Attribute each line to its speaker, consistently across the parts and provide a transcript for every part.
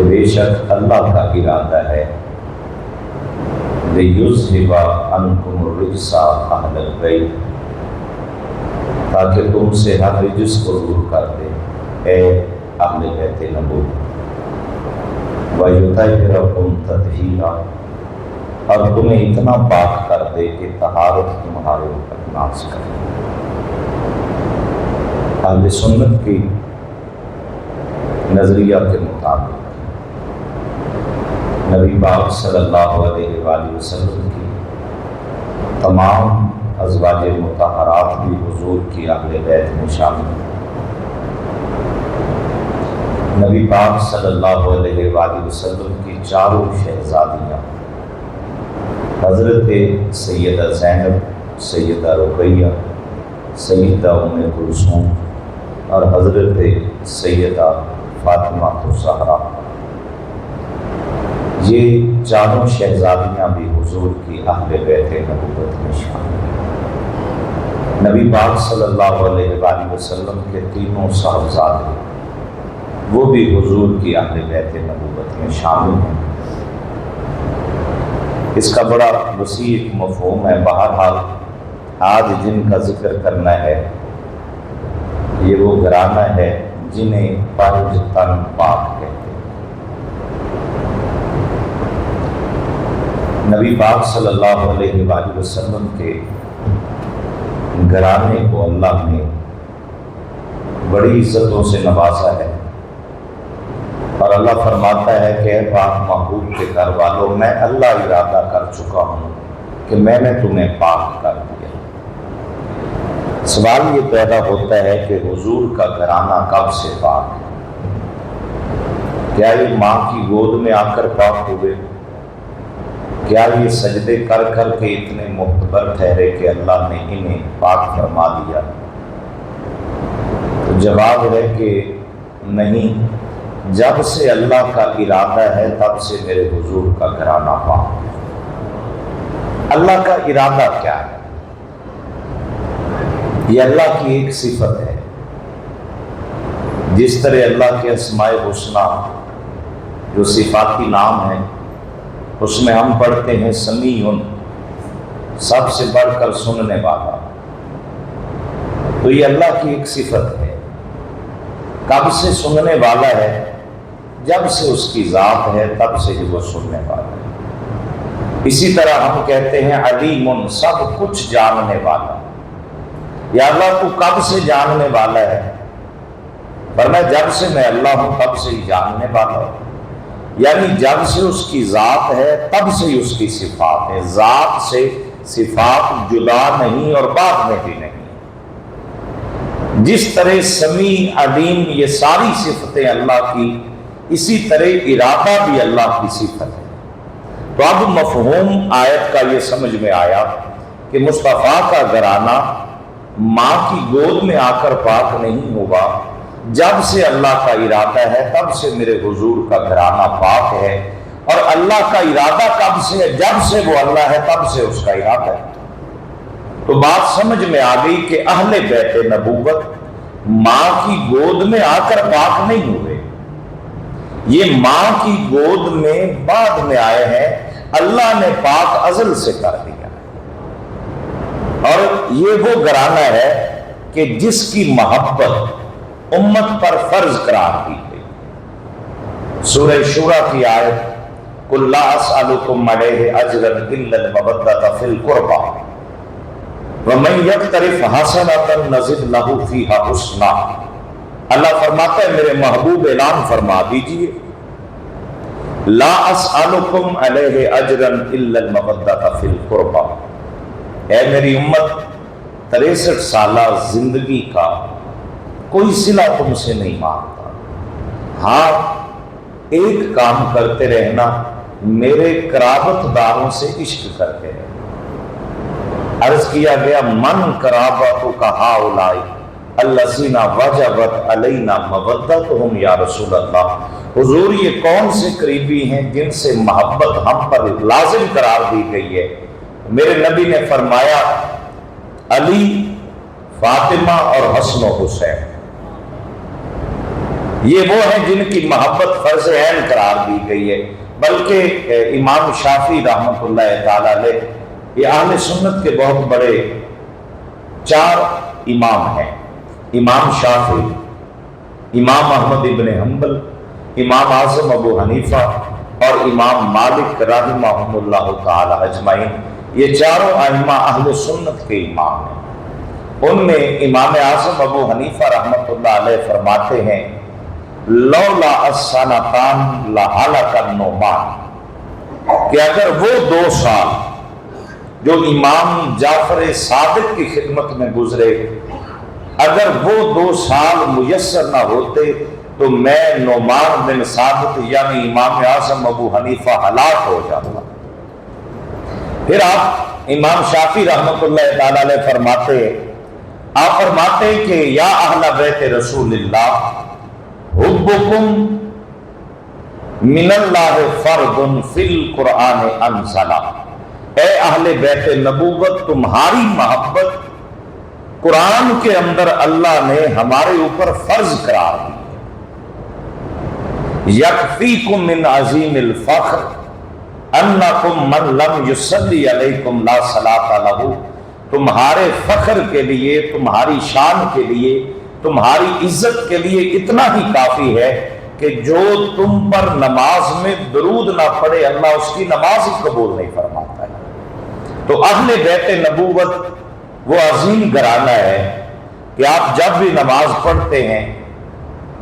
Speaker 1: کہ بے شک اللہ کا ارادہ ہے لِيُذْهِبَ عَنْكُمُ الرِّجْسَ أَهْلَ الْبَيْتِ، تاکہ تم سے ہر رجس کو دور کر دے اے اہل بیت نبوت، وَيُطَهِّرَكُمْ تَطْهِيرًا، اور تمہیں اتنا پاک کر دے کہ طہارت تمہارے اوپر ناز کرے۔ اہل سنت کی نظریہ کے مطابق نبی پاک صلی اللہ علیہ وآلہ وسلم کی تمام ازواج مطہرات بھی حضور کی اہل بیت میں شامل ہیں۔ نبی پاک صلی اللہ علیہ وآلہ وسلم کی چاروں شہزادیاں حضرت سیدہ زینب، سیدہ رقیہ، سیدہ ام کلثوم اور حضرت سیدہ فاطمہ الزہرا، یہ چاروں شہزادیاں بھی حضور کی اہل بیت نبوت میں شامل ہیں۔ نبی پاک صلی اللہ علیہ وآلہ وسلم کے تینوں صاحبزادے وہ بھی حضور کی اہل بیت نبوت میں شامل ہیں۔ اس کا بڑا وسیع مفہوم ہے۔ بہرحال آج جن کا ذکر کرنا ہے یہ وہ گھرانہ ہے جنہیں پنج تن پاک کہتے ہیں۔ نبی پاک صلی اللہ علیہ وآلہ وسلم کے گھرانے کو اللہ نے بڑی عزتوں سے نوازا ہے، اور اللہ فرماتا ہے کہ اے پاک محبوب کے گھر والوں، میں اللہ ارادہ کر چکا ہوں کہ میں نے تمہیں پاک کر دیا۔ سوال یہ پیدا ہوتا ہے کہ حضور کا گھرانہ کب سے پاک ہے؟ کیا یہ ماں کی گود میں آ کر پاک ہوئے؟ کیا یہ سجدے کر کر کے اتنے معتبر ٹھہرے کہ اللہ نے انہیں پاک فرما دیا؟ تو جواب ہے کہ نہیں، جب سے اللہ کا ارادہ ہے تب سے میرے حضور کا گھرانہ پاک ہے۔ اللہ کا ارادہ کیا ہے؟ یہ اللہ کی ایک صفت ہے۔ جس طرح اللہ کے اسماء الحسنی جو صفاتی نام ہیں اس میں ہم پڑھتے ہیں سمیع، سب سے بڑھ کر سننے والا، تو یہ اللہ کی ایک صفت ہے۔ کب سے سننے والا ہے؟ جب سے اس کی ذات ہے تب سے ہی وہ سننے والا ہے۔ اسی طرح ہم کہتے ہیں علیم، سب کچھ جاننے والا۔ یا اللہ تو کب سے جاننے والا ہے؟ فرمایا جب سے میں اللہ ہوں تب سے ہی جاننے والا ہوں، یعنی جب سے اس کی ذات ہے تب سے ہی اس کی صفات ہے۔ ذات سے صفات جدا نہیں اور بعد میں بھی نہیں۔ جس طرح سمیع، علیم یہ ساری صفتیں اللہ کی، اسی طرح ارادہ بھی اللہ کی صفت ہے۔ تو اب مفہوم آیت کا یہ سمجھ میں آیا کہ مصطفیٰ کا گھرانہ ماں کی گود میں آ کر پاک نہیں ہوا، جب سے اللہ کا ارادہ ہے تب سے میرے حضور کا گھرانہ پاک ہے۔ اور اللہ کا ارادہ کب سے ہے؟ جب سے وہ اللہ ہے تب سے اس کا ارادہ ہے۔ تو بات سمجھ میں آ گئی کہ اہل بیت نبوت ماں کی گود میں آ کر پاک نہیں ہوئے، یہ ماں کی گود میں بعد میں آئے ہیں، اللہ نے پاک ازل سے کر دیا۔ اور یہ وہ گھرانہ ہے کہ جس کی محبت امت پر فرض قرار دی گئی۔ سورہ شورى کی آیت قُلْ لَا أَسْأَلُكُمْ عَلَيْهِ أَجْرًا إِلَّا الْمَوَدَّةَ فِي الْقُرْبَى وَمَنْ يَقْتَرِفْ حَسَنَةً نَزِدْ لَهُ فِيهَا حُسْنًا۔ اللہ فرماتا ہے میرے محبوب اعلان فرما دیجئے لا أَسْأَلُكُمْ عَلَيْهِ أَجْرًا إِلَّا الْمَوَدَّةَ فِي الْقُرْبَى، اے میری امت 63 سالہ زندگی کا کوئی صلہ تم سے نہیں مانگتا، ہاں ایک کام کرتے رہنا، میرے قرابت داروں سے عشق کرتے رہنا۔ عرض کیا گیا من قرابتک ہؤلاء الذین وجبت علینا مودتہم یا رسول اللہ، حضور یہ کون سے قریبی ہیں جن سے محبت ہم پر لازم قرار دی گئی ہے؟ میرے نبی نے فرمایا علی، فاطمہ اور حسن و حسین۔ یہ وہ ہیں جن کی محبت فرض عین قرار دی گئی ہے۔ بلکہ امام شافعی رحمۃ اللہ تعالی علیہ یہ اہل سنت کے بہت بڑے 4 امام ہیں، امام شافعی، امام احمد ابن حنبل، امام اعظم ابو حنیفہ اور امام مالک رحمہم اللہ تعالی اجمعین۔ یہ چاروں ائمہ اہل سنت کے امام ہیں۔ ان میں امام اعظم ابو حنیفہ رحمۃ اللہ علیہ فرماتے ہیں لولا السنتان لہلک النعمان، کہ اگر وہ 2 سال جو امام جعفر صادق کی خدمت میں گزرے، اگر وہ 2 سال میسر نہ ہوتے تو میں نعمان بن ثابت یعنی امام اعظم ابو حنیفہ ہلاک ہو جاتا۔ پھر آپ امام شافعی رحمۃ اللہ تعالی علیہ فرماتے ہیں کہ یا اہل بیت رسول اللہ حبکم من اللہ فرض فی القرآن انزلہ، اے اہل بیت نبوت تمہاری محبت قرآن کے اندر اللہ نے ہمارے اوپر فرض قرار دی۔ یکفیکم من عظیم الفخر انکم من لم یصلی علیکم لا صلاۃ لہ، تمہارے فخر کے لیے، تمہاری شان کے لیے، تمہاری عزت کے لیے اتنا ہی کافی ہے کہ جو تم پر نماز میں درود نہ پڑھے اللہ اس کی نماز ہی قبول نہیں فرماتا ہے۔ تو اہل بیت نبوت وہ عظیم گھرانہ ہے کہ آپ جب بھی نماز پڑھتے ہیں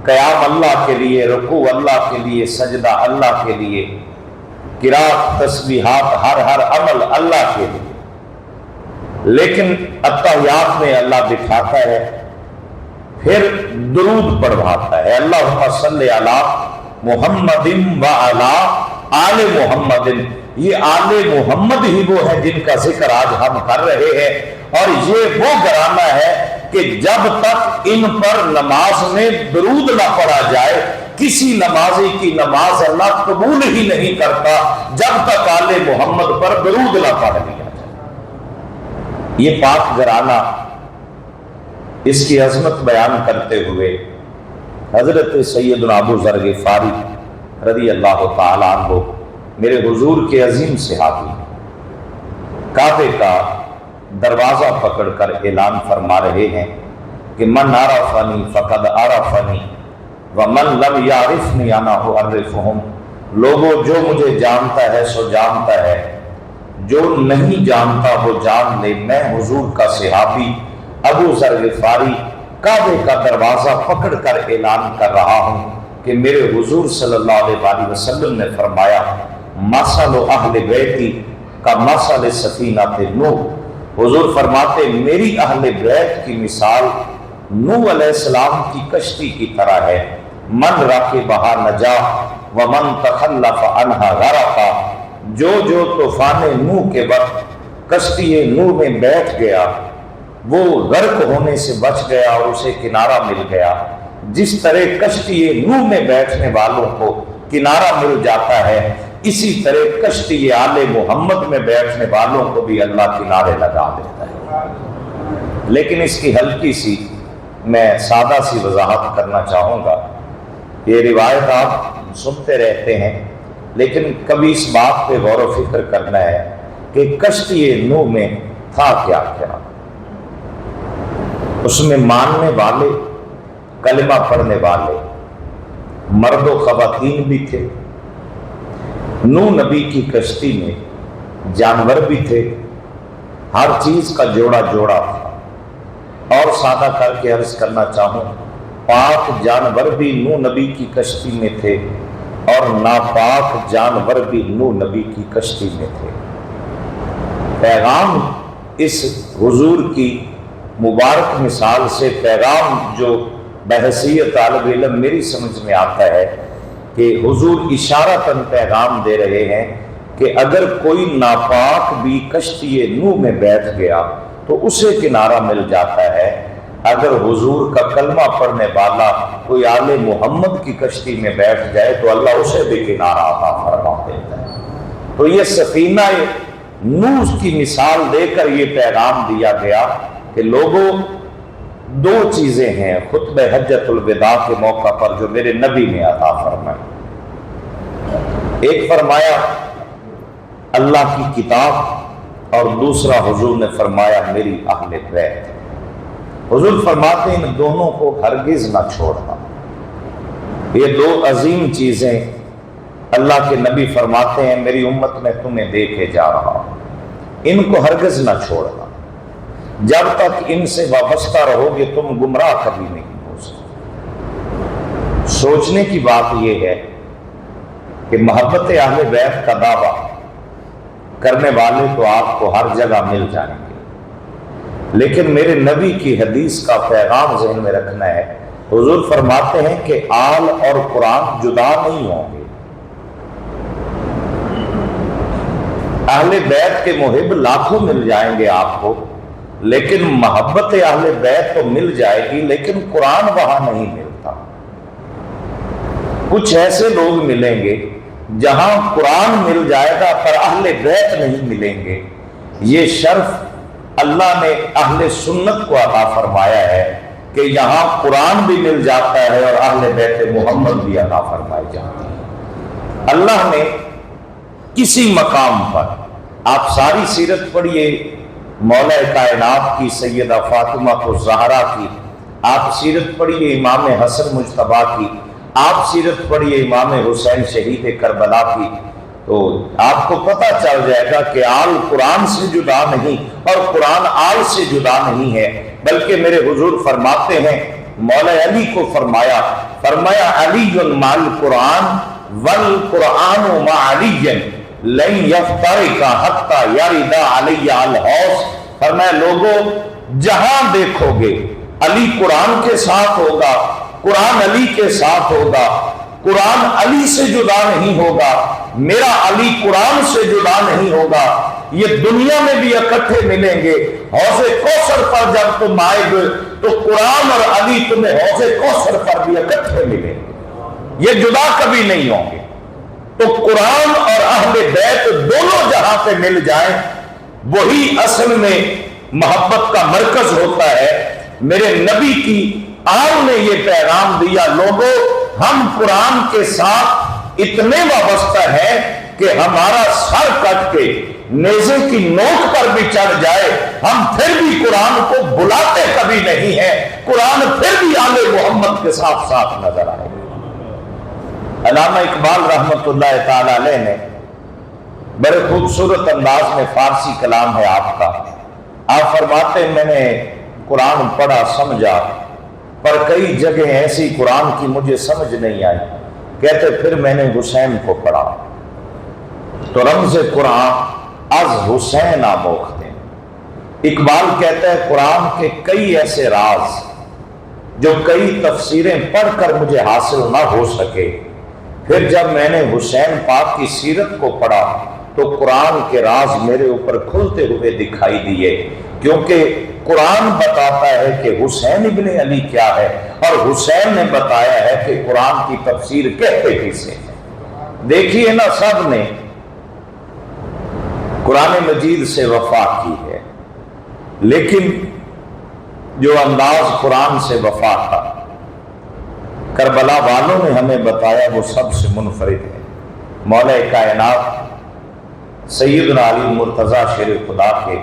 Speaker 1: قیام اللہ کے لیے، رکوع اللہ کے لیے، سجدہ اللہ کے لیے، قرات تسبیحات ہر عمل اللہ کے لیے، لیکن اتحیات میں اللہ بٹھاتا ہے، پھر درود پڑھواتا ہے اللہم صلی علی محمد و علی آل محمد۔ یہ آل محمد ہی وہ ہے جن کا ذکر آج ہم کر رہے ہیں، اور یہ وہ گھرانہ ہے کہ جب تک ان پر نماز میں درود نہ پڑھا جائے کسی نمازی کی نماز اللہ قبول ہی نہیں کرتا جب تک آل محمد پر درود نہ پڑھ لیا جائے۔ یہ پاک گھرانہ اس کی عظمت بیان کرتے ہوئے حضرت سیدنا ابو ذر غفاری رضی اللہ تعالی عنہ میرے حضور کے عظیم صحابی کعبے کا دروازہ پکڑ کر اعلان فرما رہے ہیں کہ من عرفنی فقد عرفنی ومن لم یعرفنی انا اعرفہم، لوگوں جو مجھے جانتا ہے سو جانتا ہے، جو نہیں جانتا وہ جان لے، میں حضور کا صحابی ابو ذر غفاری کعبے کا دروازہ پکڑ کر اعلان کر رہا ہوں کہ میرے حضور صلی اللہ علیہ وسلم نے فرمایا مثل اہل بیتی کا مثل سفینۃ نوح، حضور فرماتے میری اہل بیت کی مثال نوح علیہ السلام کی کشتی کی طرح ہے، من راکبہا نجا ومن تخلف عنہا غرقا، جو طوفان نوح کے وقت کشتی نوح میں بیٹھ گیا وہ غرق ہونے سے بچ گیا اور اسے کنارہ مل گیا، جس طرح کشتی نوح میں بیٹھنے والوں کو کنارہ مل جاتا ہے اسی طرح کشتی آل محمد میں بیٹھنے والوں کو بھی اللہ کنارے لگا دیتا ہے۔ لیکن اس کی ہلکی سی میں سادہ سی وضاحت کرنا چاہوں گا۔ یہ روایت آپ سنتے رہتے ہیں لیکن کبھی اس بات پہ غور و فکر کرنا ہے کہ کشتی نوح میں تھا کیا کیا۔ اس میں ماننے والے، کلمہ پڑھنے والے مرد و خواتین بھی تھے، نوح نبی کی کشتی میں جانور بھی تھے، ہر چیز کا جوڑا جوڑا تھا، اور سادہ کر کے عرض کرنا چاہوں پاک جانور بھی نوح نبی کی کشتی میں تھے اور ناپاک جانور بھی نوح نبی کی کشتی میں تھے۔ پیغام اس حضور کی مبارک مثال سے پیغام جو بحیثیت طالب علم میری سمجھ میں آتا ہے کہ حضور اشارتاً پیغام دے رہے ہیں کہ اگر کوئی ناپاک بھی کشتی نوح میں بیٹھ گیا تو اسے کنارہ مل جاتا ہے، اگر حضور کا کلمہ پڑھنے والا کوئی آل محمد کی کشتی میں بیٹھ جائے تو اللہ اسے بھی کنارہ عطا فرما دیتا ہے۔ تو یہ سفینہ نوح کی مثال دے کر یہ پیغام دیا گیا کہ لوگوں دو چیزیں ہیں خطبہ حجۃ الوداع کے موقع پر جو میرے نبی نے عطا فرمائی۔ ایک فرمایا اللہ کی کتاب، اور دوسرا حضور نے فرمایا میری اہل بیت۔ حضور فرماتے ہیں ان دونوں کو ہرگز نہ چھوڑنا۔ یہ دو عظیم چیزیں اللہ کے نبی فرماتے ہیں میری امت میں تمہیں دے کے جا رہا ہوں، ان کو ہرگز نہ چھوڑنا۔ جب تک ان سے وابستہ رہو گے تم گمراہ کبھی نہیں ہو سکتے۔ سوچنے کی بات یہ ہے کہ محبت اہل بیت کا دعویٰ کرنے والے تو آپ کو ہر جگہ مل جائیں گے، لیکن میرے نبی کی حدیث کا پیغام ذہن میں رکھنا ہے۔ حضور فرماتے ہیں کہ آل اور قرآن جدا نہیں ہوں گے۔ اہل بیت کے محب لاکھوں مل جائیں گے آپ کو، لیکن محبت اہل بیت تو مل جائے گی، لیکن قرآن وہاں نہیں ملتا۔ کچھ ایسے لوگ ملیں گے جہاں قرآن مل جائے گا پر اہل بیت نہیں ملیں گے۔ یہ شرف اللہ نے اہل سنت کو عطا فرمایا ہے کہ یہاں قرآن بھی مل جاتا ہے اور اہل بیت محمد بھی عطا فرمائے جاتے ہیں۔ اللہ نے کسی مقام پر، آپ ساری سیرت پڑھیے مولا کائنات کی سیدہ فاطمہ الزہرا کی، آپ سیرت پڑھیے امام حسن مجتبیٰ کی، آپ سیرت پڑھیے امام حسین شہید کربلا کی، تو آپ کو پتہ چل جائے گا کہ آل قرآن سے جدا نہیں اور قرآن آل سے جدا نہیں ہے، بلکہ میرے حضور فرماتے ہیں مولا علی کو فرمایا علی مع القرآن والقرآن مع علی لن یفترق حتی یرد علی الحوض۔ فرمایا لوگوں جہاں دیکھو گے علی قرآن کے ساتھ ہوگا، قرآن علی کے ساتھ ہوگا، قرآن علی سے جدا نہیں ہوگا، میرا علی قرآن سے جدا نہیں ہوگا۔ یہ دنیا میں بھی اکٹھے ملیں گے، حوض کوثر پر جب تم آئے گے تو قرآن اور علی تمہیں حوض کوثر پر بھی اکٹھے ملیں گے، یہ جدا کبھی نہیں ہوں گے۔ تو قرآن اور اہل بیت دونوں جہاں پہ مل جائیں وہی اصل میں محبت کا مرکز ہوتا ہے۔ میرے نبی کی آن نے یہ پیغام دیا لوگوں ہم قرآن کے ساتھ اتنے وابستہ ہیں کہ ہمارا سر کٹ کے نیزے کی نوک پر بھی چڑھ جائے ہم پھر بھی قرآن کو بلاتے کبھی نہیں ہیں، قرآن پھر بھی آل محمد کے ساتھ ساتھ نظر آئے۔ علامہ اقبال رحمۃ اللہ تعالی علیہ نے بڑے خوبصورت انداز میں فارسی کلام ہے آپ کا، آپ فرماتے ہیں میں نے قرآن پڑھا سمجھا پر کئی جگہ ایسی قرآن کی مجھے سمجھ نہیں آئی، کہتے پھر میں نے حسین کو پڑھا تو رمز قرآن از حسین آموختے۔ اقبال کہتا ہے قرآن کے کئی ایسے راز جو کئی تفسیریں پڑھ کر مجھے حاصل نہ ہو سکے، پھر جب میں نے حسین پاک کی سیرت کو پڑھا تو قرآن کے راز میرے اوپر کھلتے ہوئے دکھائی دیے، کیونکہ قرآن بتاتا ہے کہ حسین ابن علی کیا ہے اور حسین نے بتایا ہے کہ قرآن کی تفسیر کہتے کسے ہیں۔ دیکھیے نا سب نے قرآن مجید سے وفا کی ہے، لیکن جو انداز قرآن سے وفا تھا کربلا والوں نے ہمیں بتایا وہ سب سے منفرد ہے۔ مولا کائنات سیدنا علی مرتضیٰ شیر خدا کے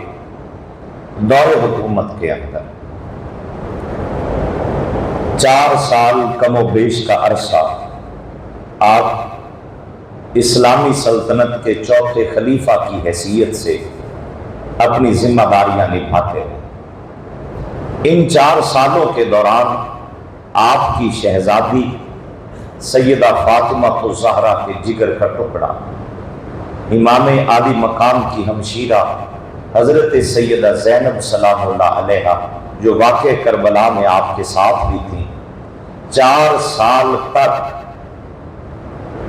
Speaker 1: دور حکومت کے اندر 4 سال کم و بیش کا عرصہ آپ اسلامی سلطنت کے چوتھے خلیفہ کی حیثیت سے اپنی ذمہ داریاں نبھاتے ہیں۔ ان 4 سالوں کے دوران آپ کی شہزادی سیدہ فاطمہ الزہرا کے جگر کا ٹکڑا، امام عالی مقام کی ہمشیرہ حضرت سیدہ زینب سلام اللہ علیہا جو واقع کربلا میں آپ کے ساتھ بھی تھیں، 4 سال تک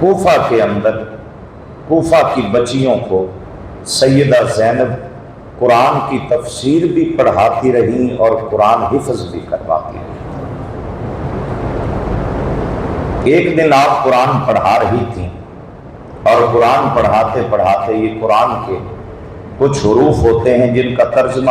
Speaker 1: کوفہ کے اندر کوفہ کی بچیوں کو سیدہ زینب قرآن کی تفسیر بھی پڑھاتی رہیں اور قرآن حفظ بھی کرواتی رہیں۔ ایک دن آپ قرآن پڑھا رہی تھیں اور قرآن پڑھاتے پڑھاتے یہ قرآن کے کچھ حروف ہوتے ہیں جن کا ترجمہ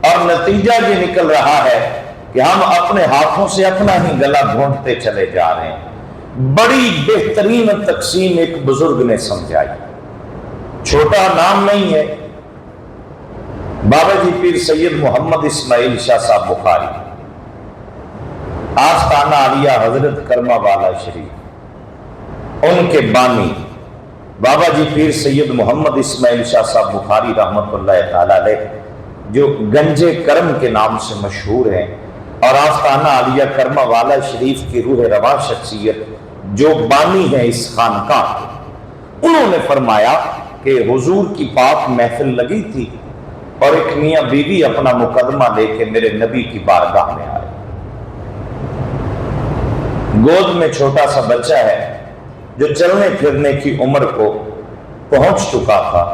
Speaker 1: اور نتیجہ یہ نکل رہا ہے کہ ہم اپنے ہاتھوں سے اپنا ہی گلا گھونٹتے چلے جا رہے ہیں۔ بڑی بہترین تقسیم ایک بزرگ نے سمجھائی، چھوٹا نام نہیں ہے، بابا جی پیر سید محمد اسماعیل شاہ صاحب بخاری، آستانہ عالیہ حضرت کرما والا شریف، ان کے بانی بابا جی پیر سید محمد اسماعیل شاہ صاحب بخاری رحمت اللہ تعالی علیہ، جو گنجے کرم کے نام سے مشہور ہیں، اور آستانہ عالیہ کرما والا شریف کی روح رواں شخصیت جو بانی ہے اس خانقاہ کے، انہوں نے فرمایا کہ حضور کی پاک محفل لگی تھی اور ایک میاں بیوی اپنا مقدمہ لے کے میرے نبی کی بارگاہ میں آئے، گود میں چھوٹا سا بچہ ہے جو چلنے پھرنے کی عمر کو پہنچ چکا تھا۔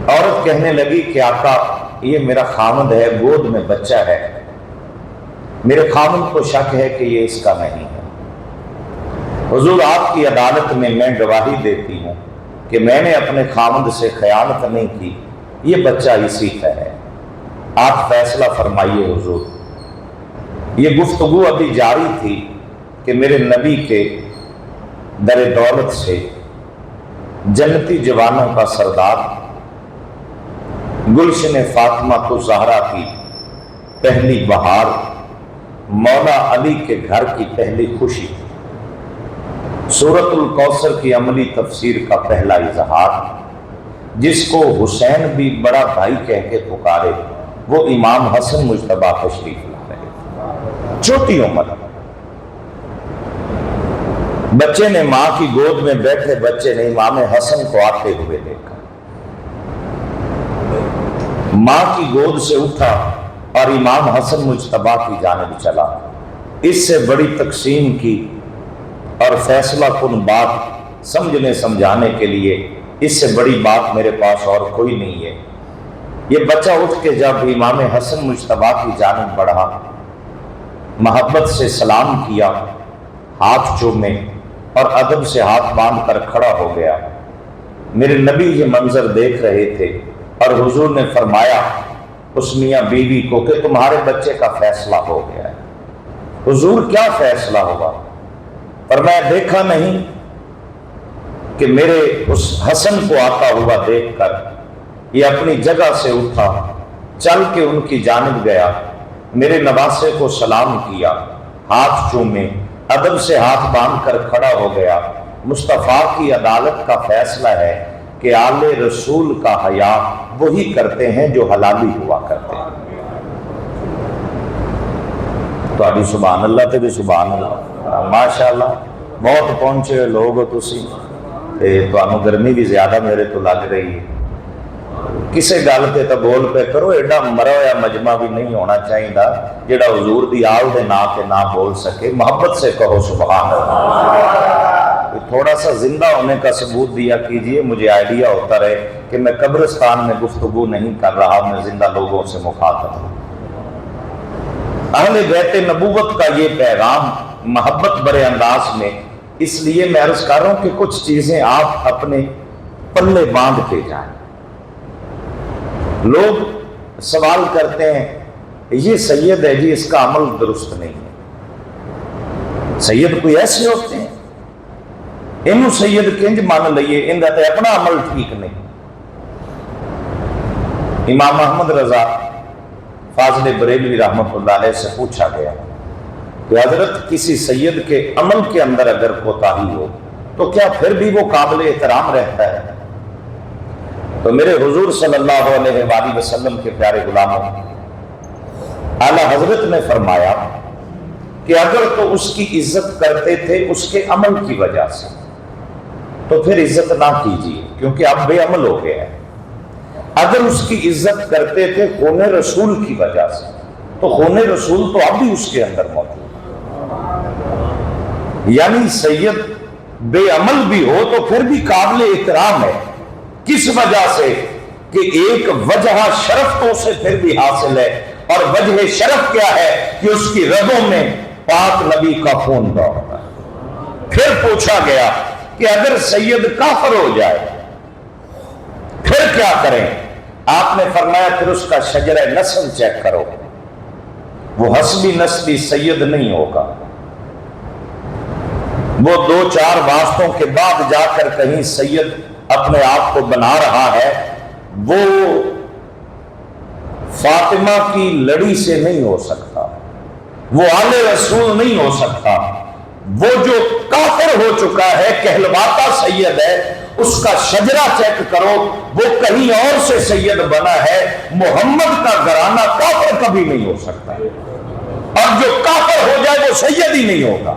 Speaker 1: عورت کہنے لگی کہ آقا یہ میرا خامد ہے، گود میں بچہ ہے، میرے خامد کو شک ہے کہ یہ اس کا نہیں ہے۔ حضور آپ کی عدالت میں میں گواہی دیتی ہوں کہ میں نے اپنے خامد سے خیانت نہیں کی، یہ بچہ اسی کا ہے، آپ فیصلہ فرمائیے حضور۔ یہ گفتگو ابھی جاری تھی کہ میرے نبی کے در دولت سے جنتی جوانوں کا سردار، گلشن فاطمہ تو زہرا کی پہلی بہار، مولا علی کے گھر کی پہلی خوشی، سورۃ الکوثر کی عملی تفسیر کا پہلا اظہار، جس کو حسین بھی بڑا بھائی کہہ کے پکارے، وہ امام حسن مجتبیٰ تشریف لا رہے، چھوٹی عمر، بچے نے ماں کی گود میں بیٹھے بچے نے امام حسن کو آتے ہوئے دیکھا، ماں کی گود سے اٹھا اور امام حسن مجتبیٰ کی جانب چلا۔ اس سے بڑی تقسیم کی اور فیصلہ کن بات سمجھنے سمجھانے کے لیے اس سے بڑی بات میرے پاس اور کوئی نہیں ہے۔ یہ بچہ اٹھ کے جب امام حسن مجتبیٰ کی جانب بڑھا، محبت سے سلام کیا، ہاتھ چومے اور ادب سے ہاتھ باندھ کر کھڑا ہو گیا۔ میرے نبی یہ منظر دیکھ رہے تھے اور حضور نے فرمایا اس میاں بیوی کو کہ تمہارے بچے کا فیصلہ ہو گیا ہے۔ حضور کیا فیصلہ ہوا؟ فرمایا دیکھا نہیں کہ میرے اس حسن کو آتا ہوا دیکھ کر یہ اپنی جگہ سے اٹھا، چل کے ان کی جانب گیا، میرے نواسے کو سلام کیا، ہاتھ چومے، ادب سے ہاتھ باندھ کر کھڑا ہو گیا۔ مصطفیٰ کی عدالت کا فیصلہ ہے کہ آل رسول کا حیا وہی کرتے ہیں جو حلالی ہوا کرتے ہیں۔ تو ابھی سبحان اللہ تے بھی سبحان اللہ، ماشاءاللہ بہت پہنچے ہوئے لوگ ہو تسی، تو گرمی بھی زیادہ میرے تو لگ رہی ہے، کسے گل تے تو بول پہ کرو، ایڈا مرا ہوا مجمع بھی نہیں ہونا چاہیے جڑا حضور دی آل دے نا تے نہ بول سکے، محبت سے کہو سبحان اللہ۔ تھوڑا سا زندہ ہونے کا ثبوت دیا کیجئے، مجھے آئیڈیا ہوتا رہے کہ میں قبرستان میں گفتگو نہیں کر رہا، میں زندہ لوگوں سے مخاطب ہوں۔ اہل بیت نبوت کا یہ پیغام محبت برے انداز میں، اس لیے میں عرض کر رہا ہوں کہ کچھ چیزیں آپ اپنے پلے باندھتے جائیں۔ لوگ سوال کرتے ہیں یہ سید ہے جی، اس کا عمل درست نہیں ہے۔ سید کوئی ایسے ہوتے ہیں انہوں سید کنج مان لئیے، ان تے اپنا عمل ٹھیک نہیں۔ امام احمد رضا فاضل بریلوی رحمۃ اللہ علیہ سے پوچھا گیا کہ حضرت کسی سید کے عمل کے اندر اگر کوتاہی ہو تو کیا پھر بھی وہ قابل احترام رہتا ہے؟ تو میرے حضور صلی اللہ علیہ وآلہ وسلم کے پیارے غلاموں، اعلیٰ حضرت نے فرمایا کہ اگر تو اس کی عزت کرتے تھے اس کے عمل کی وجہ سے تو پھر عزت نہ کیجیے، کیونکہ اب بے عمل ہو گیا ہے۔ اگر اس کی عزت کرتے تھے خون رسول کی وجہ سے تو خون رسول تو اب بھی اس کے اندر موجود ہے، یعنی سید بے عمل بھی ہو تو پھر بھی قابل احترام ہے۔ کس وجہ سے؟ کہ ایک وجہ شرف تو اسے پھر بھی حاصل ہے، اور وجہ شرف کیا ہے؟ کہ اس کی رگوں میں پاک نبی کا خون دوڑتا ہے۔ پھر پوچھا گیا کہ اگر سید کافر ہو جائے پھر کیا کریں؟ آپ نے فرمایا پھر اس کا شجرہ نسل چیک کرو، وہ حسبی نسبی سید نہیں ہوگا، وہ 2-4 واسطوں کے بعد جا کر کہیں سید اپنے آپ کو بنا رہا ہے، وہ فاطمہ کی لڑی سے نہیں ہو سکتا، وہ آل رسول نہیں ہو سکتا، وہ جو کافر ہو چکا ہے کہلواتا سید ہے، اس کا شجرہ چیک کرو، وہ کہیں اور سے سید بنا ہے، محمد کا گھرانہ کافر کبھی نہیں ہو سکتا، اور جو کافر ہو جائے وہ سید ہی نہیں ہوگا۔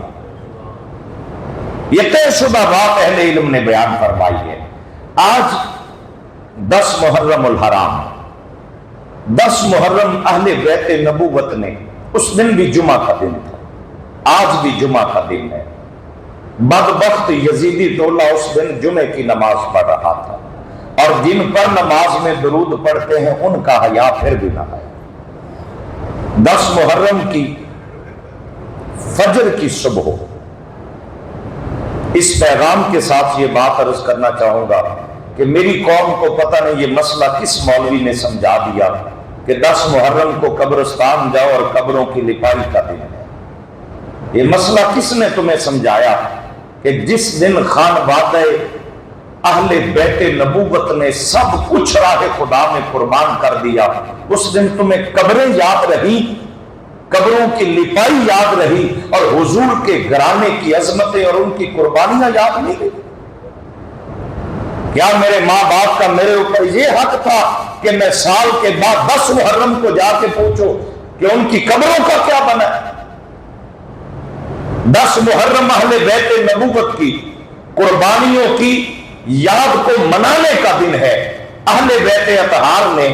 Speaker 1: یہ طے شدہ بات اہل علم نے بیان فرمائی ہے۔ آج 10 محرم الحرام، 10 محرم اہل بیت نبوت نے، اس دن بھی جمعہ کا دن تھا، آج بھی جمعہ کا دن ہے، بدبخت یزیدی ٹولہ اس دن جمعے کی نماز پڑھ رہا تھا، اور جن پر نماز میں درود پڑھتے ہیں ان کا حیا پھر بھی نہ ہے۔ 10 محرم کی فجر کی صبح، اس پیغام کے ساتھ یہ بات عرض کرنا چاہوں گا کہ میری قوم کو پتہ نہیں یہ مسئلہ کس مولوی نے سمجھا دیا کہ 10 محرم کو قبرستان جاؤ اور قبروں کی لپائی کا دن ہے۔ یہ مسئلہ کس نے تمہیں سمجھایا کہ جس دن خانوادہ اہل بیت نبوت نے سب کچھ راہ خدا میں قربان کر دیا، اس دن تمہیں قبریں یاد رہی، قبروں کی لپائی یاد رہی، اور حضور کے گھرانے کی عظمتیں اور ان کی قربانیاں یاد نہیں رہی؟ کیا میرے ماں باپ کا میرے اوپر یہ حق تھا کہ میں سال کے بعد 10 محرم کو جا کے پوچھوں کہ ان کی قبروں کا کیا بنا ہے؟ 10 محرم اہل بیت نبوت کی قربانیوں کی یاد کو منانے کا دن ہے۔ اہل بیت اطہار نے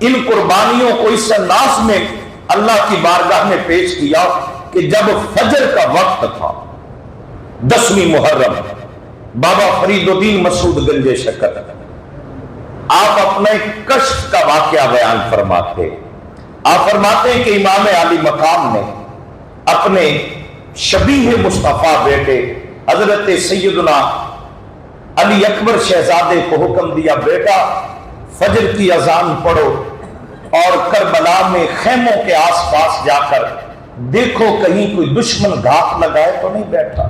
Speaker 1: ان قربانیوں کو اس انداز میں اللہ کی بارگاہ میں پیش کیا کہ جب فجر کا وقت تھا، 10ویں محرم، بابا فرید الدین مسعود گنج شکر آپ اپنے کشف کا واقعہ بیان فرماتے، آپ فرماتے ہیں کہ امام عالی مقام نے اپنے شبیہ مصطفیٰ بیٹے حضرت سیدنا علی اکبر شہزادے کو حکم دیا، بیٹا فجر کی اذان پڑھو اور کربلا میں خیموں کے آس پاس جا کر دیکھو کہیں کوئی دشمن گھات لگائے تو نہیں بیٹھا۔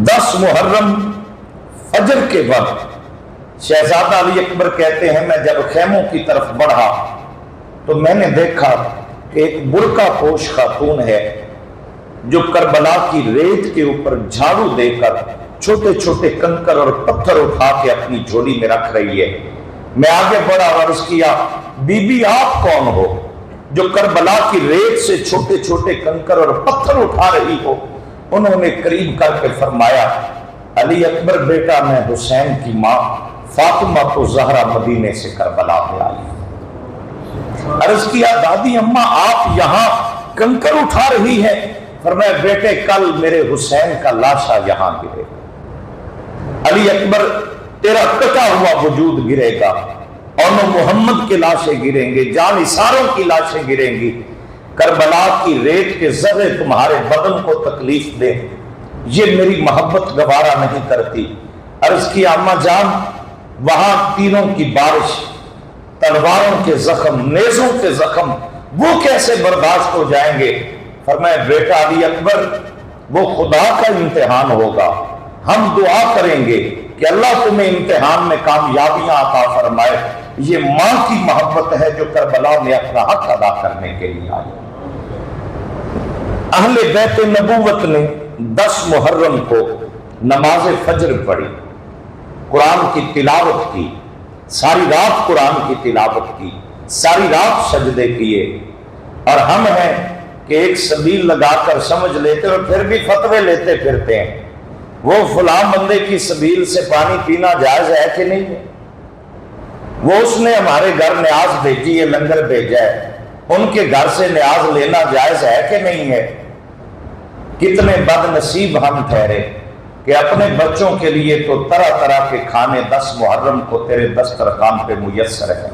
Speaker 1: 10 محرم فجر کے وقت شہزادہ علی اکبر کہتے ہیں میں جب خیموں کی طرف بڑھا تو میں نے دیکھا کہ ایک برقع پوش خاتون ہے جو کربلا کی ریت کے اوپر جھاڑو دے کر چھوٹے چھوٹے کنکر اور پتھر اٹھا کے اپنی جھولی میں رکھ رہی ہے۔ میں آگے بڑھا اور عرض کیا، بی بی آپ کون ہو جو کربلا کی ریت سے چھوٹے چھوٹے کنکر اور پتھر اٹھا رہی ہو؟ انہوں نے قریب کر کے فرمایا، علی اکبر بیٹا میں حسین کی ماں فاطمہ کو زہرا مدینے سے کربلا میں آئی۔ عرض کیا، دادی اماں آپ یہاں کنکر اٹھا رہی ہیں؟ فرمایا، بیٹے کل میرے حسین کا لاشا یہاں گرے، علی اکبر تیرا کٹا ہوا وجود گرے گا، اور محمد کے لاشیں گریں گے، جان نثاروں کی لاشیں گریں گی، کربلا کی ریت کے ذرے تمہارے بدن کو تکلیف دے، یہ میری محبت گوارا نہیں کرتی۔ عرض کیا، اماں جان وہاں تیروں کی بارش، تلواروں کے زخم، نیزوں کے زخم، وہ کیسے برداشت ہو جائیں گے؟ فرمایا، بیٹا علی اکبر وہ خدا کا امتحان ہوگا، ہم دعا کریں گے کہ اللہ تمہیں امتحان میں کامیابیاں عطا فرمائے، یہ ماں کی محبت ہے جو کربلا میں اپنا حق ادا کرنے کے لیے آئی۔ اہل بیت نبوت نے 10 محرم کو نماز فجر پڑھی، قرآن کی تلاوت کی، ساری رات قرآن کی تلاوت کی، ساری رات سجدے کیے، اور ہم ہیں کہ ایک سبیل لگا کر سمجھ لیتے اور پھر بھی فتوے لیتے پھرتے ہیں، وہ فلاں بندے کی سبیل سے پانی پینا جائز ہے کہ نہیں ہے، وہ اس نے ہمارے گھر نیاز بھیجی ہے، لنگر بھیجا ہے، ان کے گھر سے نیاز لینا جائز ہے کہ نہیں ہے۔ کتنے بد نصیب ہم ٹھہرے کہ اپنے بچوں کے لیے تو طرح طرح کے کھانے 10 محرم کو تیرے دسترخوان پہ میسر ہیں،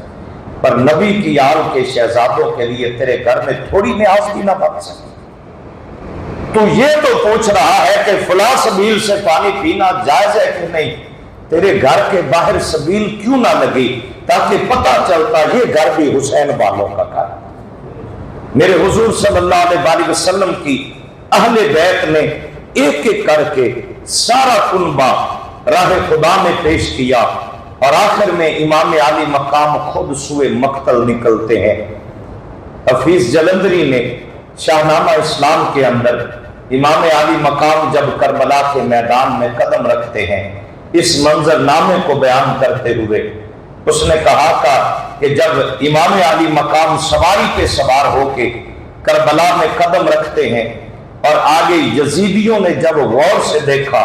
Speaker 1: پر نبی کی آل کے شہزادوں کے لیے تیرے گھر میں تھوڑی نیاز بھی نہ بن سکی۔ تو یہ تو پوچھ رہا ہے کہ فلاں سبیل سے پانی پینا جائز ہے کہ نہیں، تیرے گھر کے باہر سبیل کیوں نہ لگی تاکہ پتہ چلتا یہ گھر بھی حسین والوں کا گھر۔ میرے حضور صلی اللہ علیہ وسلم کی اہل بیت نے ایک ایک کر کے سارا کنبہ راہ خدا میں پیش کیا، اور آخر میں امام علی مقام خود سوئے مقتل نکلتے ہیں۔ حفیظ جلندری نے شاہنامہ اسلام کے اندر امام علی مقام جب کربلا کے میدان میں قدم رکھتے ہیں، اس منظر نامے کو بیان کرتے ہوئے اس نے کہا تھا کہ جب امام علی مقام سواری پہ سوار ہو کے کربلا میں قدم رکھتے ہیں اور آگے یزیدیوں نے جب غور سے دیکھا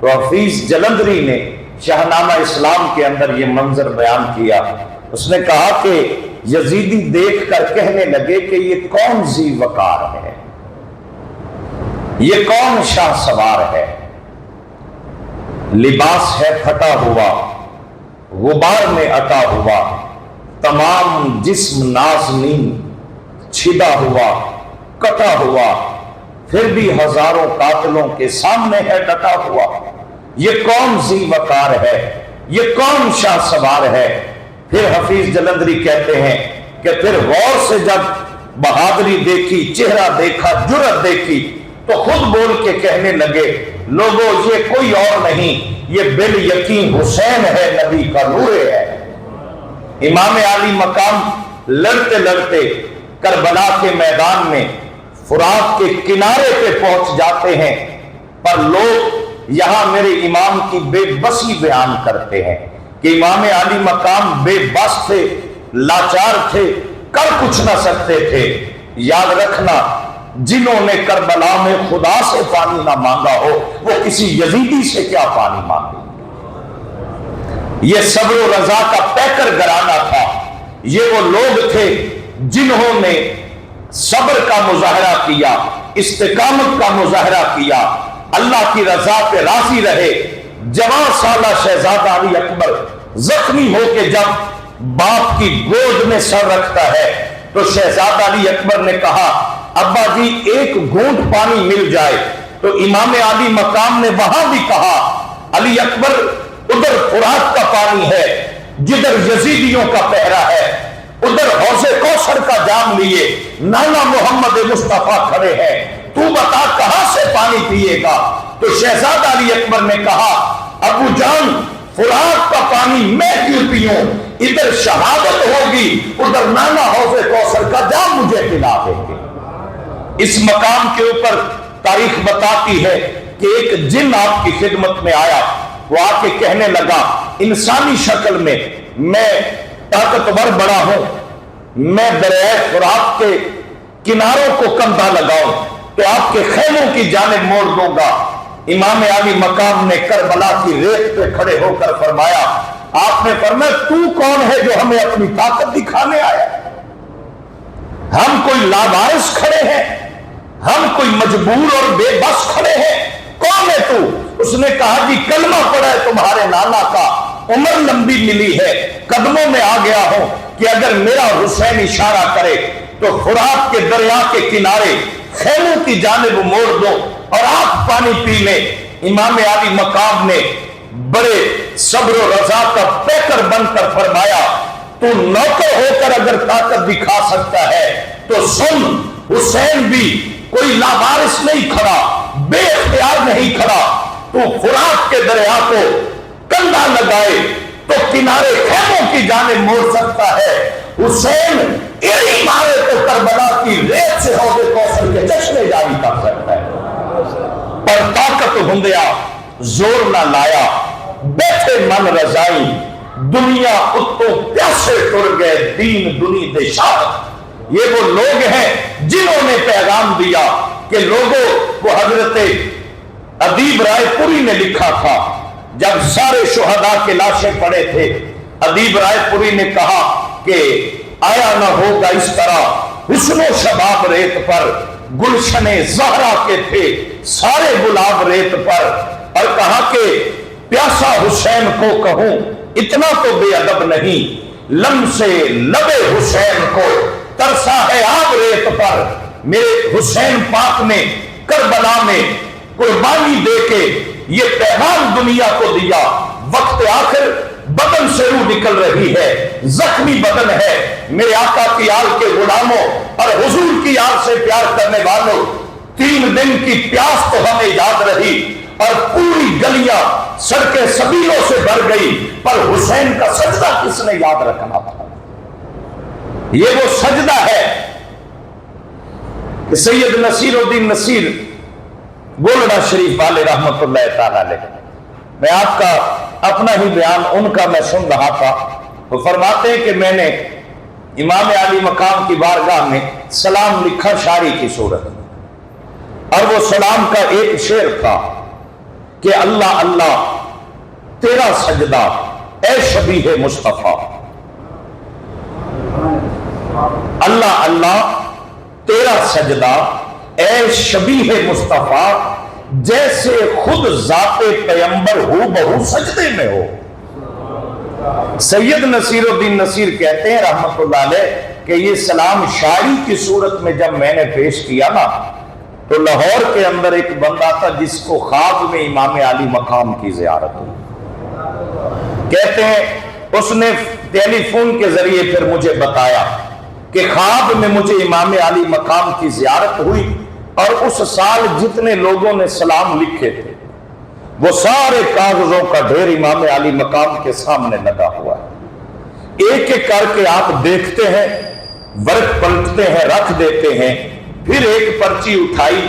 Speaker 1: تو حفیظ جلندری نے شاہنامہ اسلام کے اندر یہ منظر بیان کیا۔ اس نے کہا کہ یزیدی دیکھ کر کہنے لگے کہ یہ کون ذی وقار ہے، یہ کون شاہ سوار ہے، لباس ہے پھٹا ہوا، غبار میں عطا ہوا، تمام جسم نازنین چھدا ہوا کٹا ہوا، پھر بھی ہزاروں قاتلوں کے سامنے ہے ڈٹا ہوا۔ یہ کون ذی وقار ہے، یہ کون شاہ سوار ہے۔ پھر حفیظ جلندری کہتے ہیں کہ پھر غور سے جب بہادری دیکھی، چہرہ دیکھا، جرأت دیکھی تو خود بول کے کہنے لگے، لوگوں یہ کوئی اور نہیں، یہ بال یقین حسین ہے، نبی کا نور ہے۔ امام علی مقام لڑتے لڑتے کربلا کے میدان میں فرات کے کنارے پہ پہنچ جاتے ہیں، پر لوگ یہاں میرے امام کی بے بسی بیان کرتے ہیں کہ امام علی مقام بے بس تھے، لاچار تھے، کر کچھ نہ سکتے تھے۔ یاد رکھنا، جنہوں نے کربلا میں خدا سے پانی نہ مانگا ہو وہ کسی یزیدی سے کیا پانی مانگے۔ یہ صبر و رضا کا پیکر گھرانہ تھا، یہ وہ لوگ تھے جنہوں نے صبر کا مظاہرہ کیا، استقامت کا مظاہرہ کیا، اللہ کی رضا پہ راضی رہے۔ جوان سالہ شہزادہ علی اکبر زخمی ہو کے جب باپ کی گود میں سر رکھتا ہے تو شہزادہ علی اکبر نے کہا، ابا جی ایک گھونٹ پانی مل جائے، تو امام علی مقام نے وہاں بھی کہا، علی اکبر ادھر فرات کا پانی ہے، جدھر یزیدیوں کا پہرا ہے، ادھر حوض کوثر کا جام لیے نانا محمد مصطفیٰ کھڑے ہیں، تو بتا کہاں سے پانی پیے گا۔ تو شہزادہ علی اکبر نے کہا، ابو جان فرات کا پانی میں کیوں پیوں، ادھر شہادت ہوگی، ادھر نانا حوض کوثر کا جام مجھے پلا دیں گے۔ اس مقام کے اوپر تاریخ بتاتی ہے کہ ایک جن آپ کی خدمت میں آیا، وہ آ کے کہنے لگا انسانی شکل میں طاقتور بڑا ہوں، میں دریائے فرات کے کناروں کو کندھا لگاؤں تو آپ کے خیموں کی جانب موڑ دوں گا۔ امام علی مقام نے کربلا کی ریت پہ کھڑے ہو کر فرمایا، آپ نے فرمایا تو کون ہے جو ہمیں اپنی طاقت دکھانے آیا؟ ہم کوئی لاوارث کھڑے ہیں، ہم کوئی مجبور اور بے بس کھڑے ہیں، کون ہے تو؟ اس نے کہا جی کلمہ پڑا ہے تمہارے نانا کا، عمر لمبی ملی ہے، قدموں میں آ گیا ہوں کہ اگر میرا حسین اشارہ کرے تو فرات کے دریا کے کنارے خیموں کی جانب موڑ دو اور آپ پانی پی لیں۔ امام علی مقام نے بڑے صبر و رضا کا پیکر بن کر فرمایا، تو نوکر ہو کر اگر طاقت دکھا سکتا ہے تو سن، حسین بھی کوئی لاوارث نہیں کھڑا، بے اختیار نہیں کھڑا، تو فرات کے دریا کو کندھا لگائے تو کنارے خیموں کی جانب موڑ سکتا ہے، حسین ایڑی مارے تو کربلا کی ریت سے حوض کوثر کے چشمے جاری کر سکتا ہے۔ پر طاقت ہندیا زور نہ لایا، بیٹھے من رضائی، دنیا اتوں پیاسے ٹر گئے، دین دنی دے شاہد۔ یہ وہ لوگ ہیں جنہوں نے پیغام دیا کہ لوگوں، وہ حضرت ادیب رائے پوری نے لکھا تھا جب سارے شہداء کے لاشیں پڑے تھے، ادیب رائے پوری نے کہا کہ آیا نہ ہوگا اس طرح حسن و شباب ریت پر، گلشن زہرا کے تھے سارے گلاب ریت پر، اور کہا کہ پیاسا حسین کو کہوں اتنا تو بے ادب نہیں، لم سے لبے حسین کو ترسا ہے آب ریت پر۔ میرے حسین پاک نے کربلا میں قربانی دے کے یہ پیغام دنیا کو دیا، وقت آخر بدن سے روح نکل رہی ہے، زخمی بدن ہے۔ میرے آقا کی آل کے غلاموں اور حضور کی آل سے پیار کرنے والوں، 3 دن کی پیاس تو ہمیں یاد رہی اور پوری گلیاں سڑکیں سبیلوں سے بھر گئی، پر حسین کا سجدہ کس نے یاد رکھنا تھا؟ یہ وہ سجدہ ہے کہ سید نصیر الدین نصیر گولڑا شریف والے رحمت اللہ تعالی علیہ، میں آپ کا اپنا ہی بیان ان کا میں سن رہا تھا، وہ فرماتے ہیں کہ میں نے امام علی مقام کی بارگاہ میں سلام لکھا شاعری کی صورت میں، اور وہ سلام کا ایک شعر تھا کہ اللہ اللہ تیرا سجدہ اے شبیہ مصطفیٰ، اللہ اللہ تیرا سجدہ اے شبیہ مصطفیٰ، جیسے خود ذات پیغمبر ہو بہو سجدے میں ہو۔ سید نصیر الدین نصیر کہتے ہیں رحمت اللہ علیہ کہ یہ سلام شاعری کی صورت میں جب میں نے پیش کیا نا، تو لاہور کے اندر ایک بندہ تھا جس کو خواب میں امام علی مقام کی زیارت ہوئی۔ کہتے ہیں اس نے ٹیلی فون کے ذریعے پھر مجھے بتایا کہ خواب میں مجھے امام علی مقام کی زیارت ہوئی، اور اس سال جتنے لوگوں نے سلام لکھے تھے وہ سارے کاغذوں کا ڈھیر امام علی مقام کے سامنے لگا ہوا ہے۔ ایک ایک کر کے آپ دیکھتے ہیں، ورق پلٹتے ہیں، رکھ دیتے ہیں، پھر ایک پرچی اٹھائی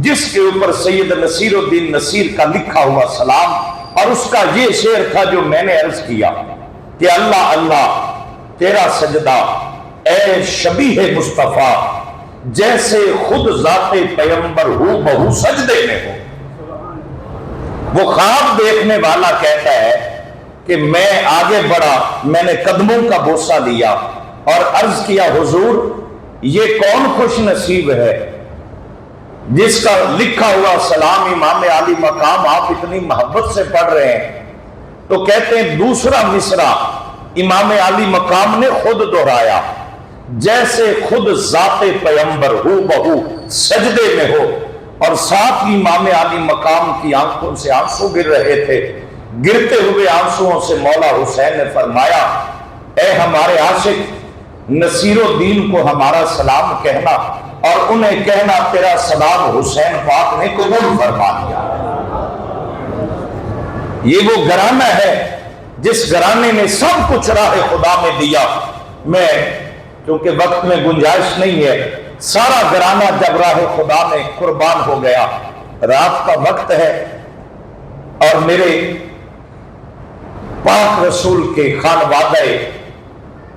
Speaker 1: جس کے اوپر سید نصیر الدین نصیر کا لکھا ہوا سلام، اور اس کا یہ شعر تھا جو میں نے عرض کیا کہ اللہ اللہ تیرا سجدہ اے شبیہ مصطفیٰ، جیسے خود ذات پیغمبر ہو بہو سجدے میں ہو۔ وہ خواب دیکھنے والا کہتا ہے کہ میں آگے بڑھا، میں نے قدموں کا بوسہ لیا اور عرض کیا حضور یہ کون خوش نصیب ہے جس کا لکھا ہوا سلام امام علی مقام آپ اتنی محبت سے پڑھ رہے ہیں؟ تو کہتے ہیں دوسرا مصرع امام علی مقام نے خود دہرایا، جیسے خود ذات پیغمبر ہو بہو سجدے میں ہو، اور ساتھ ہی امام علی مقام کی آنکھوں سے آنسو گر رہے تھے۔ گرتے ہوئے آنسوؤں سے مولا حسین نے فرمایا اے ہمارے عاشق نصیر الدین کو ہمارا سلام کہنا، اور انہیں کہنا تیرا سلام حسین پاک نے قبول فرما لیا۔ یہ وہ گھرانہ ہے جس گھرانے نے سب کچھ راہ خدا میں دیا۔ میں کیونکہ وقت میں گنجائش نہیں ہے، سارا گھرانہ جب راہ خدا میں قربان ہو گیا، رات کا وقت ہے اور میرے پاک رسول کے خانوادہ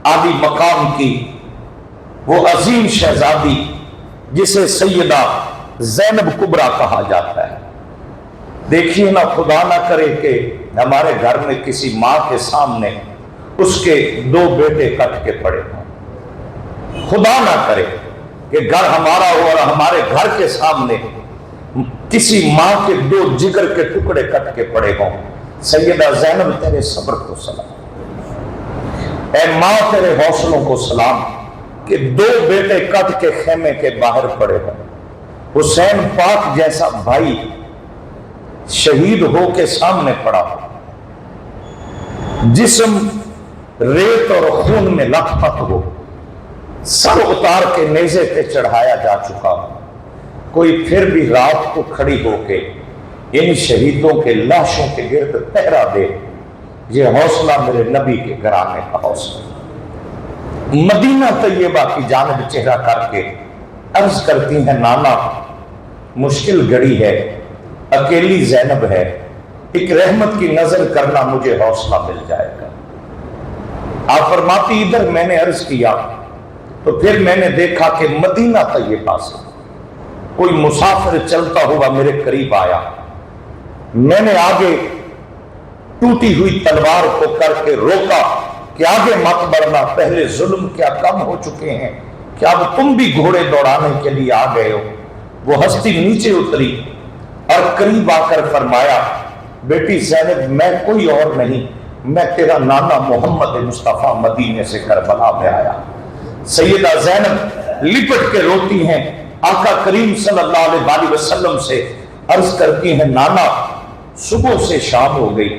Speaker 1: عالی مقام کی وہ عظیم شہزادی جسے سیدہ زینب کبریٰ کہا جاتا ہے، دیکھیے نا خدا نہ کرے کہ ہمارے گھر میں کسی ماں کے سامنے اس کے 2 بیٹے کٹ کے پڑے ہوں، خدا نہ کرے کہ گھر ہمارا ہو اور ہمارے گھر کے سامنے کسی ماں کے 2 جگر کے ٹکڑے کٹ کے پڑے ہوں۔ سیدہ زینب تیرے صبر کو سلام، اے ماں تیرے حوصلوں کو سلام کہ 2 بیٹے کٹ کے خیمے کے باہر پڑے ہوں۔ حسین پاک جیسا بھائی شہید ہو کے سامنے پڑا ہو، جسم ریت اور خون میں لت پت ہو، سر اتار کے نیزے پہ چڑھایا جا چکا ہو، کوئی پھر بھی رات کو کھڑی ہو کے ان شہیدوں کے لاشوں کے گرد پہرا دے، یہ حوصلہ میرے نبی کے گھرانے کا حوصلہ۔ مدینہ طیبہ کی جانب چہرہ کر کے عرض کرتی ہیں نانا مشکل گھڑی ہے، اکیلی زینب ہے، ایک رحمت کی نظر کرنا مجھے حوصلہ مل جائے گا۔ آپ فرماتی ادھر میں نے عرض کیا تو پھر میں نے دیکھا کہ مدینہ طیبہ سے کوئی مسافر چلتا ہوا میرے قریب آیا، میں نے آگے ٹوٹی ہوئی تلوار کو کر کے روکا کہ آگے مت بڑھنا، پہلے ظلم کیا کم ہو چکے ہیں، کیا اب تم بھی گھوڑے دوڑانے کے لیے آ گئے ہو؟ وہ ہستی نیچے اتری اور قریب آ کر فرمایا بیٹی زینب میں کوئی اور نہیں، میں تیرا نانا محمد مصطفیٰ مدینے سے کربلا میں آیا۔ سیدہ زینب لپٹ کے روتی ہیں، آقا کریم صلی اللہ علیہ وآلہ وسلم سے عرض کرتی ہیں نانا صبح سے شام ہو گئی،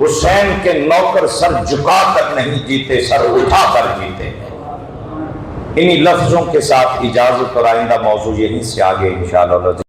Speaker 1: حسین کے نوکر سر جھکا کر نہیں جیتے، سر اٹھا کر جیتے ہیں۔ انہی لفظوں کے ساتھ اجازت اور آئندہ موضوع یہیں سے آگے انشاءاللہ